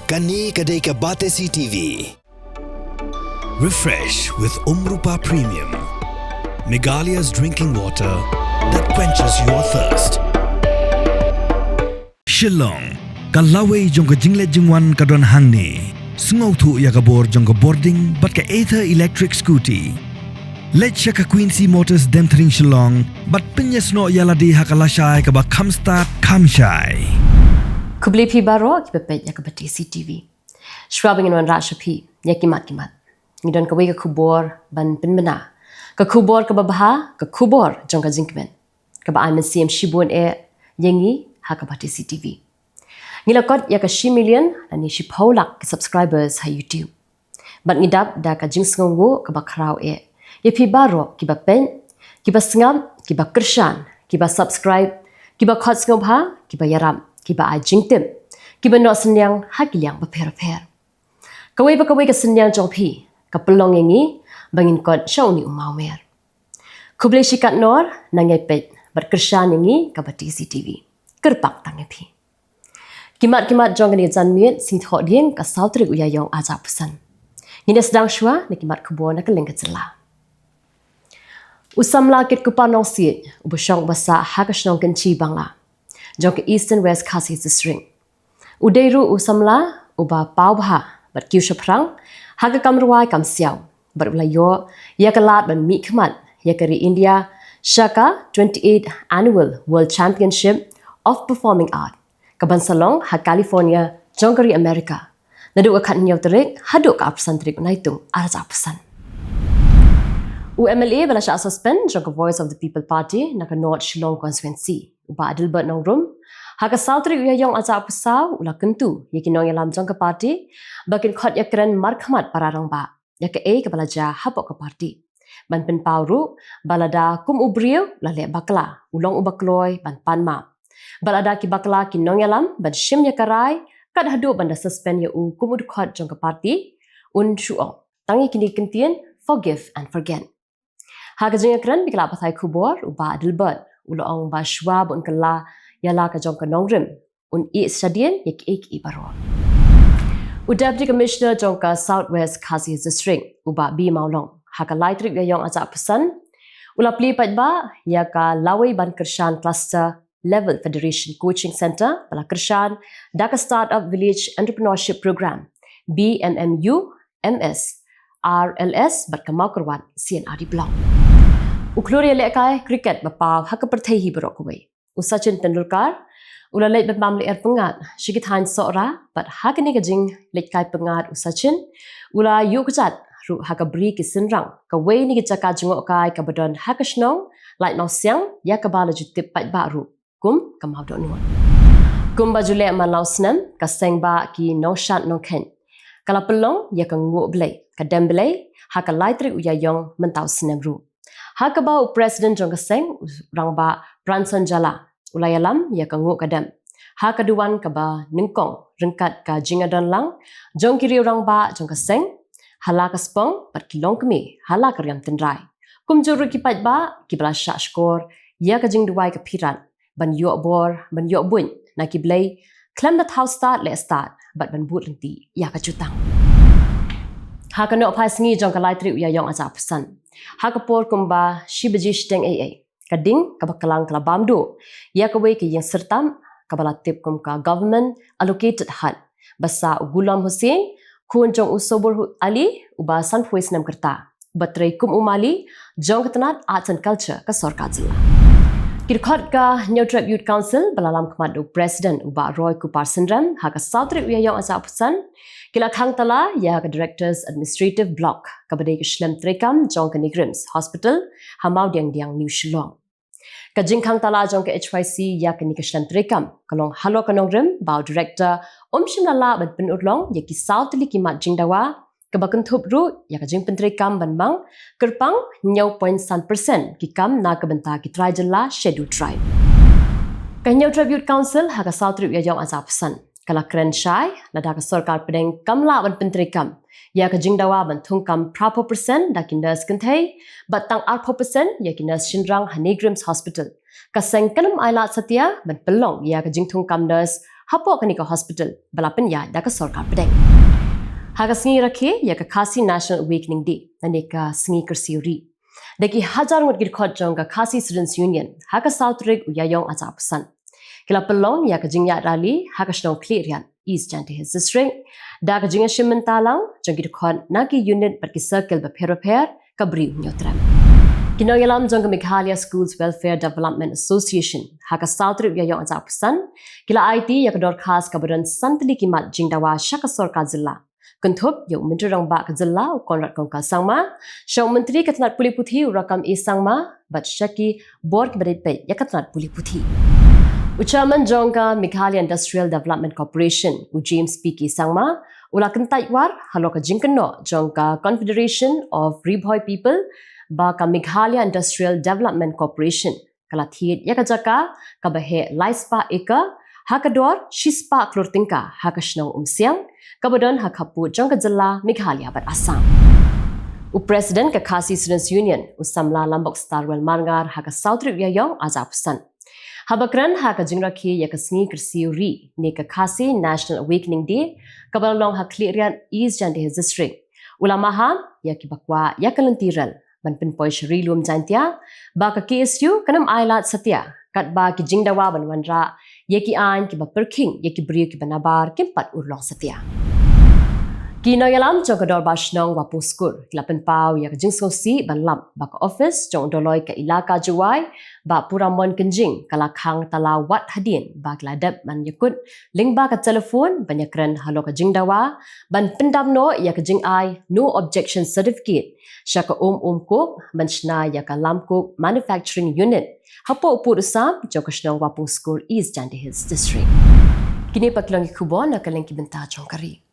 Kani kadai ke Batesi TV. Refresh with Umrupa Premium. Meghalya's drinking water that quenches your thirst. Shillong, kalaway jong ka jingle jingwan kadon hangni. Sungau thu ya kabor jong ka boarding but ka Ather electric scooty. Let's ka Quincy Motors Demthring Shillong but pinyas no yaladi hakalashai ka ba kamstart kamshai. Kubli pi baro ki bepet ya ka Batesi TV. Shwabing in wan rasha pi ya kimat. Ngidon ka wei ka kubor ban pinmana. Ka kubor ka babaha ka kubor jong ka jinkmen. Ka ba aimen CM shibun yengi ha ka Batesi TV. Ngilakot ya ka 1 million dan ni shi paulak subscribers ha YouTube. Bat ngidap da ka jingsngongu ka ba krau ya pi baro ki ba pen, ki ba sngam, ki ba kershan, ki ba subscribe, ki ba khot sngom ha, ki ba yaram, ki ba ai jingtim, ki ba no senyang ha ki liang ba per. Kawai ka senyang jong pi, ka pelong yengi bangin kot syau ni umau mer. Kuble shikat nor nangai pet bat kershan yengi ka Batesi TV. Kerpak tang pi. Kimat jong ni zan miet sing thot ding ka sautrik uyayong aja pesan. Ngine sedang shwa ni kimat kubon na keleng kecela. Usam lakit kupanong siit ubusyong basa hakashnong kenci bangla. Jong ke East and West Khasi String. Udairu usamla uba pau bah bat kiu shaprang haga kamruai kam siaw. Bat ulayo ya kalat ban mi kmat ya kari India Shaka 28 Annual World Championship of Performing Art. Kaban salong ha California jongkari Amerika. Nadu akan nyaw terik haduk ka apsan terik naitung aras apsan. UMLA bala siya suspend jong Voice of the People Party na ka North Shillong constituency. Uba adilbert nong room. Haka Sautrik uyayong aja apusaw ula kentu yakinong yalam jong ka party bakin khot yakren markhamat pararang ba. Yaka ka balaja hapok ka party. Ban pen pauru balada kum ubriu lale bakla ulong ubakloy ban panma. Balada ki bakla kinong yalam ban shim yakarai kad hadu banda suspend ya kumud khot jong ka party un shuo. Tangi kini kentien forgive and forget. Haka jeng yakren bikla pathai kubor uba adilbert ulong ba shwab un kala yala ka jong ka nongrim un stadian yak ibaro. Deputy Commissioner jong ka Southwest Khasi District uba B Maulong haka laitrik gayong aja pesan ula pli ba ya ka Lawai Ban Kershan Cluster Level Federation Coaching Center bala Kershan Dhaka Startup Village Entrepreneurship Program BMMU MS RLS bat kamau kerwan CNRD Block. Ukluri lekai cricket bapau haka perthai hi berok kubai. Sachin Tendulkar ula leit bapam le pengat shikit han sora but haka ni kajing lekai pengat Sachin ula yukjat ru haka bri ki sinrang ka wei ni jaka jungok kai ka badon haka snong lait mau siang ya ka bala jutip pat ba ru kum kamau do nuan. Kum bajule malau snam ka seng ba ki no shat no ken. Kala pelong ya ka ngu blai ka demblai haka laitrik uyayong mentau snam ru. Haka ba President jong ka seng rang ba Branson Jala ulayalam ya ka ngu kadam. Haka duan ka ba ningkong rengkat ka jingadon lang jong kiri orang ba jong ka seng hala ka spong pat kilong kemi hala ka riam tendrai. Kum juru ki pat ba ki bala sha skor ya ka jing duai ka piran ban yo bor ban yo bun na ki blai klem that house start le start bat ban but lenti ya ka jutang. Haka no phai singi jong ka laitri ya yong aja pesan. Haka por kumba shibajish teng kading kabakalang kalabamdo ya kawai ki yang sertam kabala tip kum ka government allocated hut basa Gulam Hussein kun jong usobur ali uba sanfuis nam kerta batrai kum umali jong ketanat arts and culture ka sorka jilla kirkhot ka New Tribe Youth Council balalam kmadu president uba Roy Kupar Sindram haka Sautrik uyayong asa pesan kila khang tala ya ka directors administrative block kabadai ka shlem trekam jong ka Nigrims hospital hamau diang New Shillong ka jingkhang tala jong ka HYC ya ka shlem trekam kalong halo ka nongrim bau director shimlala ban penurlong ya ki South li ki mat jingdawa ka bakun thup ru ya ka jing pentrekam ban mang kerpang 0.1% ki kam na ka benta ki trajalla schedule tribe ka New Tribute Council ha ka South Trip ya jong azapsan kala kren shai lada ka sarkar pedeng kamla ban pentrekam ya ka jingdawa ban thungkam proper percent da kindas kanthai batang 4% ya kinas shinrang Hanegrims Hospital ka sengkanam aila satya ban pelong ya ka jingthung kamdas Hapo kani ka hospital balapan ya da ka sarkar pedeng. Haga sengi rakhe ya ka Khasi National Awakening Day nani ka sengi kersiuri. Daki hajar ngot gir khot jong ka Khasi Students Union haga South Rig uyayong aja pesan. Kila pelong ya ka jingya rally haga shnong clearian East Jante Hills District da ka jinga shimentalang jong gir khot naki unit barki circle ba per ka bri nyotram. Kinoyalam jong ka Meghalaya Schools Welfare Development Association haga South Rig uyayong aja pesan. Kila IT ya ka dorkas ka badan santli kimat jingdawa shaka sorka zilla. Kuntup yung Menteri Rang Bak Zilla Konrad Kongkal Sangma, Syau Menteri Ketanat Puli Putih Urakam E Sangma, Bat Syaki Bor Kebadat Ya Ketanat Puli Putih. Ucaman Jongka Meghalaya Industrial Development Corporation U James P.K. Sangma, Ula Kentai War Haloka Jingkeno Jongka Confederation of Riboy People, Baka Meghalaya Industrial Development Corporation, Kalathit Ya Kajaka, Kabahe Laispa Eka, Hakador Shispa Klortingka Hakashnong Umsiang, Kabadan hakapu jong kajala Meghalaya bat Assam. President ka Khasi Students Union usamla lambok Starwell Marngar haka South Rig uyayong azapsan. Habakran haka jingrakhi ya kasengi kersiuri ne ka Khasi National Awakening Day kabalong haklirian East Jante Hills District. Ulamaha ya kibakwa ya kalantiral ban pinpoy sharilum jantia ba ka KSU kanam ailat satya kat ba ki jingdawa ban wanra yaki ain ki ba perking yaki brio ki banabar kimpat urlong satya. Kinoyalam jong kador bashnong wapuskur kilapan pau ya kajing sosi ban lam baka office jong doloi ka ilaka juwai ba puramon kenjing kalakhang talawat hadin ba kladap man yakut ling ba ka telefon banyakran halo kajing dawa ban pendamno ya kajing ai no objection certificate syaka kop ban shna ya ka lamkuk manufacturing unit hapo upur usam jong kashnong wapuskur East Jante Hills District. Kini paklang ikubon na kaleng kibenta jong kari.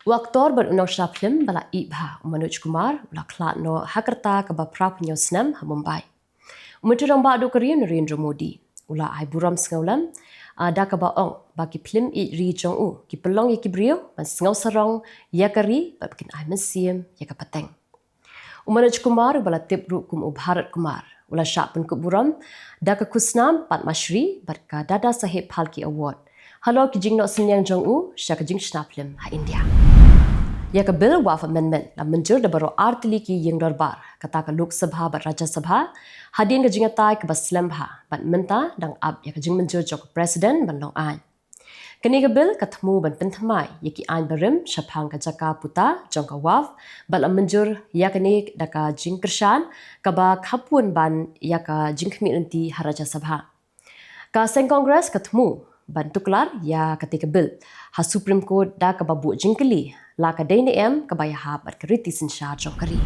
Waktor berunang syaplim bala ibha Manoj Kumar ula klat no hakarta kaba prapnyo snam ha Mumbai. Menteri Rang Bak Korea Narendra Modi ula ai buram sngaulam da kaba ong bagi plim I ri jong u ki pelong ya ki brio ban sngau sarong ya kari ba bikin ai mensiam ya ka pateng. Manoj Kumar bala tip ru kum Bharat Kumar ula syapun ku buram da ka kusnam Padmashri barka Dada Saheb Phalke Award. Halo ki jingno senyang jong u syaka jing snaplim ha India. Ya ka Bill Waf Amendment la menjur da baro artili ki yeng darbar kata ka Lok Sabha bat Rajya Sabha hadin ka jingatai ka baslam ha bat menta dang ab ya ka jing menjur jok president ban long an. Kani ka Bill ka thmu ban penthamai ya ki an barim shaphang ka jaka puta jong ka Waf bal menjur ya kani da ka jing kershan ka ba khapun ban ya ka jing khmi nanti ha Rajya Sabha. Ka Seng Congress ka thmu ban tuklar ya ketika bil ha Supreme Court da ka babu jingkeli la ka DNM ka bayah bat keriti sinsyar jong kari.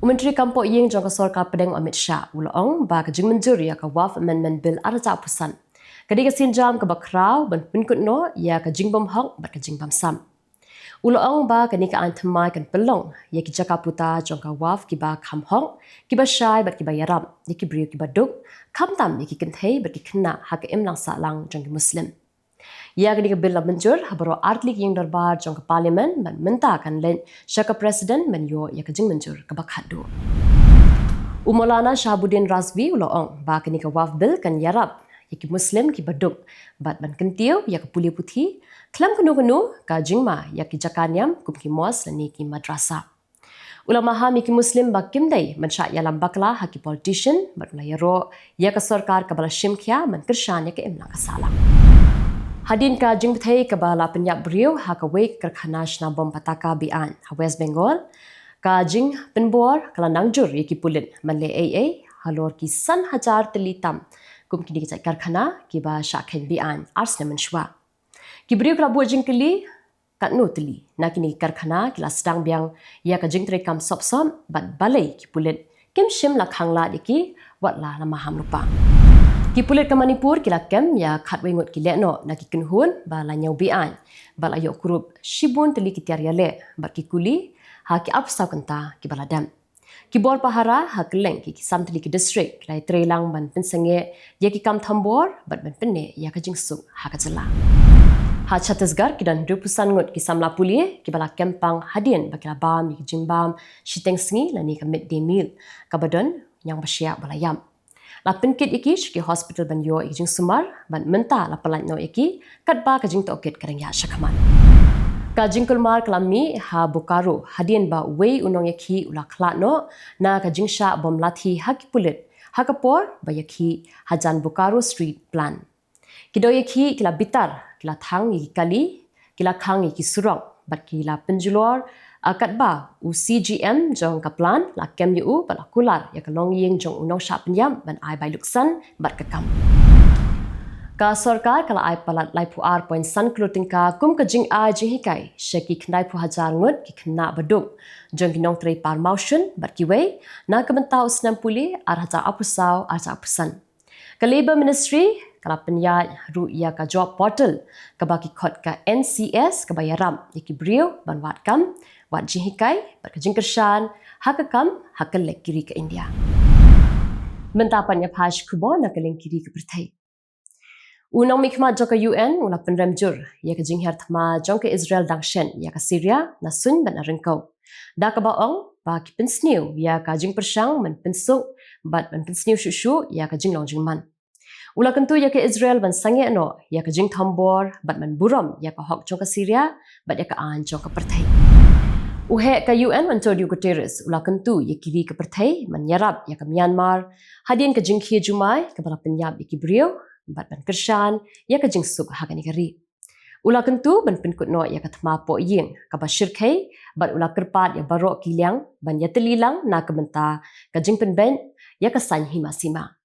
Menteri Kampo Yeng jong ka sarkar pedeng Amit Shah ulong ba ka jing menjur ya ka Waf Amendment Bill arja pusan. Kadi ka sinjam ka bakraw ban pinkut no ya ka jing bom hok bat ka jing bam sam. Ulong ba kani ka antmai kan pelong ya ki jaka puta jong ka Waf ki ba kham hok ki ba shai bat ki ba yaram ni ki brio ki ba duk kham tam ni ki kenthei bat ki khna ha ka em lang sa lang jong ki muslim. Ya kani ka bil menjur habaro artlik yeng darbar jong ka parliament ban menta kan len syaka president men yo ya ka jing menjur ka bakhadu. Umolana Shahabuddin Razvi ulong ba kani ka Waf bil kan yarap ya ki muslim ki baduk bat ban kentiu ya ka puli putih klam kanu ka jingma ya ki jakanyam kum ki mos lani ki madrasa. Ulama ha mi ki muslim ba kimdai man sha ya lam bakla ha ki politician bat la yaro ya ka sarkar ka bala shimkhya man kirshan ya ka imla ka sala. Hadin ka jing thei ka bala penyap brio ha ka wek karkhana shna bom pataka bian ha West Bengal ka jing penbor kala nangjur ya ki pulit man le AA halor ki san hajar telitam kum ki dikit karkhana ki ba shakhen bian arsna manshwa. Kibrio kala buat jingkeli kat no teli nak kini karkhana kila sedang biang ya ka jing kam sop bat balai ki pulit kim shim la khangla diki wat la maham rupa ki pulit ka Manipur kila kem ya khat wengot ki lekno nak ki kenhun ba la nyau bian ba la yok kurup shibun teli ki tiar yale bat ki kuli ha ki apsau kenta ki baladam ki bor pahara ha keleng ki sam teli ki district lai trelang ban pensenge ya ki kam thambor bat ban penne ya ka jing suk ha ka jela. Ha Chhattisgarh kidan dupusan ngot ki samla pulie ki bala kempang hadien bakila bam ki jimbam shiteng sngi lani ka midday meal ka badon yang basya balayam. La penkit iki shiki hospital ban yo iki jing sumar ban menta la pelan no iki kat ba ka jing tokit karang ya shakaman. Ka jing kulmar kelami ha Bokaro hadien ba wei unong yaki ula klat no na ka jing sha bom lathi haki pulit hakapor ba yaki hajan Bokaro Street plan. Kido yaki kila bitar kila thang yaki kali kila khang yaki surong bat kila penjulor kat ba u CGM jong ka plan la kem yu ba la kular ya ka long yeng jong unong sha penyam ban ai bai luksan bat ka kam. Ka sarkar kala ai palat lai pu ar point san clothing ka kum ka jing ai jing hikai sheki khnai pu hajar ngut ki khna baduk jong kinong trei par motion bat ki wei na ka mentau snam puli ar haja apusau ar ja apusan. Ka Labour Ministry kala penyat ru ya ka job portal ka baki khot ka NCS ka bayaram yaki brio ban wat kam wat jing hikai bat ka jing kershan hakakam hakal lek kiri ke India. Mentapan ya phash kubo na kaleng kiri ke perthai. Unang mikmat jong ka UN ula penremjur ya ka jing her thma jong ka Israel dangshen ya ka Syria na sun ban arengkau. Da ka baong ba ki pensniu ya ka jing persang man pensuk bat man pensniu shushu ya ka jing long jing man. Ula kentu ya ka Israel ban sange no ya ka jing thambor bat man buram ya ka hok jong ka Syria bat ya ka an jong ka perthai. Uhe ka UN Antonio Guterres ula kentu ya kiri ka perthai man yarab ya ka Myanmar hadien ka jing khie jumai ka bala penyab ya ki brio bat ban kershan ya ka jing suk ha ka ni kari. Ula kentu ban penkut no ya ka thma po yeng ka ba shirkai bat ula kerpat ya barok kiliang ban ya telilang na ka benta ka jing penben ya ka san hima sima.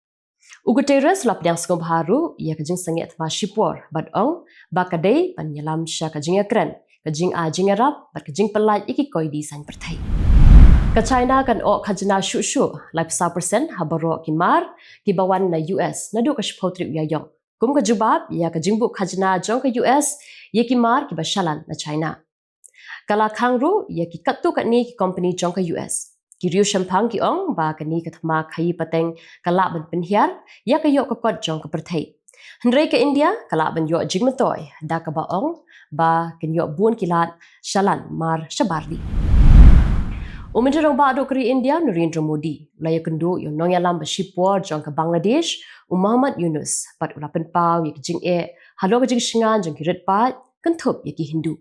Guterres lap yang skom haru ya ka jing sange thma shipor bat ong ba ka dei ban yalam sha ka jing akran ka jing a jing arab bat ka jing pelai iki koi di san perthai. Ka China kan ok khajna shu like 1% habaro ki mar ki bawan na US na du ka shpotri ya yong kum ka jubab ya ka jingbu khajna jong ka US ye ki mar ki bashalan na China. Kala khangru ya ki kattu ka ni ki company jong ka US ki riu shampang ki ong ba ka ni ka thma khai pateng kala ban penhiar ya ka yok ka kot jong ka perthai. Hendrei ka India kala ban yok jing matoy da ka ba ong ba ken yok bun kilat shalan mar shabardi. Umenjorong ba do kri India Narendra Modi laya kendu yo nong yalam bashipor jong ka Bangladesh Muhammad Yunus pat ula penpau ye jing e halo ka jing shingan jong ki ret pat kentup ye ki Hindu.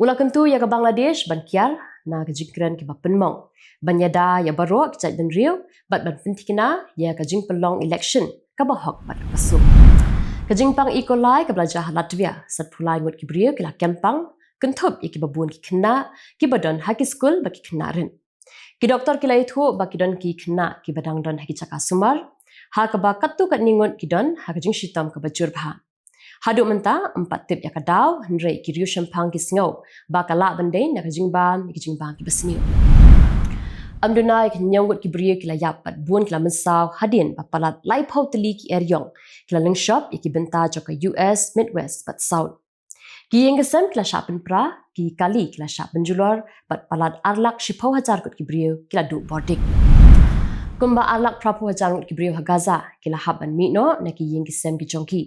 Ula kentu ya ka Bangladesh ban kiar na ka jing kran ki ba penmong ban yada ya baro ki chat ben riu bat ban pentikina ya ka jing pelong election ka ba hok bat pasuk. Ka jing pang ikolai ka belajar Latvia sat pulai ngut ki brio ki la kempang kentup ye ki babun ki kena ki badon haki school ba ki kenarin. Ki doktor ki lai thu ba ki don ki kena ki badang don haki caka sumar ha ka ba kattu kat ningot ki don ha ka jing shitam ka bajur bha. Hadu menta 4 tip ya ka daw hendrei ki riu shampang ki sngo ba ka la bandai na ka jing bam ki jing bam ki basniu. Amdunai ki nyongut ki brio ki la yap bat buan ki la mensaw hadin ba palat lai pau teli ki eryong ki la ling shop ki benta joka US Midwest bat South. Ki yang kesem kila shapen pra ki kali kila shapen julor bat palat arlak shipau hajar kot ki brio kila du bordik. Kumba arlak prapu hajar kot ki brio ha Gaza kila haban mi no na ki yang kesem ki jongki.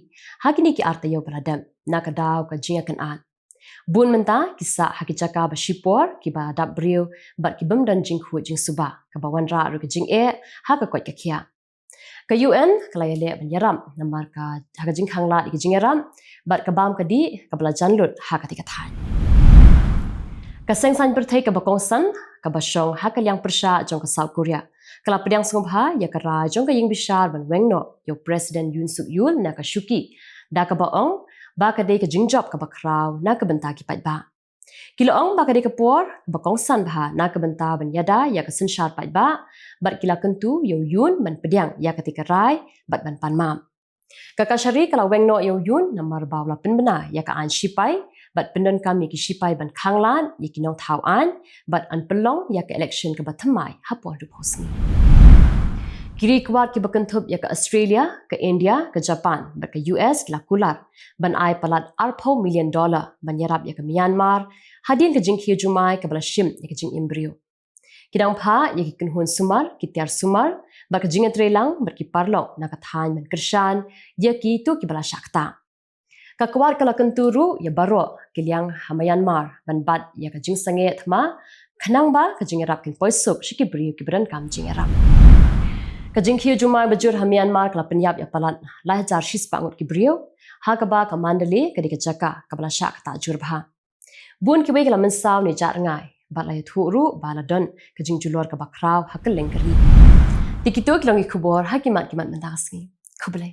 Hakini ki arta yo baladam na ka daw ka jinga kan an. Bun menta kisa haki jaka ba shipor ki ba dap brio bat ki bam dan jing khu jing suba ka ba wan ra ru ki jing e ha ka kot ka kia. Ka UN kala yale ban yaram namar ka haka jing khangla ki jing yaram bat ka bam ka di ka bala janlut ha ka tika than. Ka sengsan berthai ka bakong san ka basyong ha ka liang persha jong ka South Korea. Kala pedang sungha ya ka ra jong ka ying bishar ban wengno yo President Yoon Suk Yeol na ka shuki da ka baong ba ka dei ka jing job ka bakraw na ka benta ki pat ba. Kiloong ba ka dei ka por bakong san ba na ka benta ban yada ya ka senshar pat ba bat kila kentu yo Yoon ban pedang ya ka tika rai bat ban pan mam. Kakashari kalau wengno yo Yoon namar bawla penbena ya ka an shipai bat pendon kami ki shipai ban khanglan ya ki nong thau an bat an pelong ya ka election ka bathamai hapol du posni. Kiri kuat ki bakentup ya ka Australia, ka India, ka Japan, bat ka US la kular ban ai palat $4 million ban yarap ya ka Myanmar hadin ka jing khie jumai ka bala shim ya ka jing embryo. Kidang pha ya ki kunhun sumar ki tiar sumar bat ka jing trelang bat ki parlong na ka than ban kershan ya ki tu ki bala shakta. Ka kuat kala kenturu ya baro ki liang ha Myanmar ban bat ya ka jing sange thma khanang ba ka jing yarap kin poisuk shiki brio ki bran kam jing yarap. Kajing khiu jumai bajur ha Myanmar kala penyap ya palat lai jar shis pangut ki brio ha ka ba ka Mandalay ka di ka Jaka ka bala syak ta jur bha. Bun ki wei kala mensaw ni jar ngai ba lai thu ru ba la don kajing julor ka ba kraw ha ka lengkari. Tikito kilong ikubor ha kimat mendakas ni. Kublai.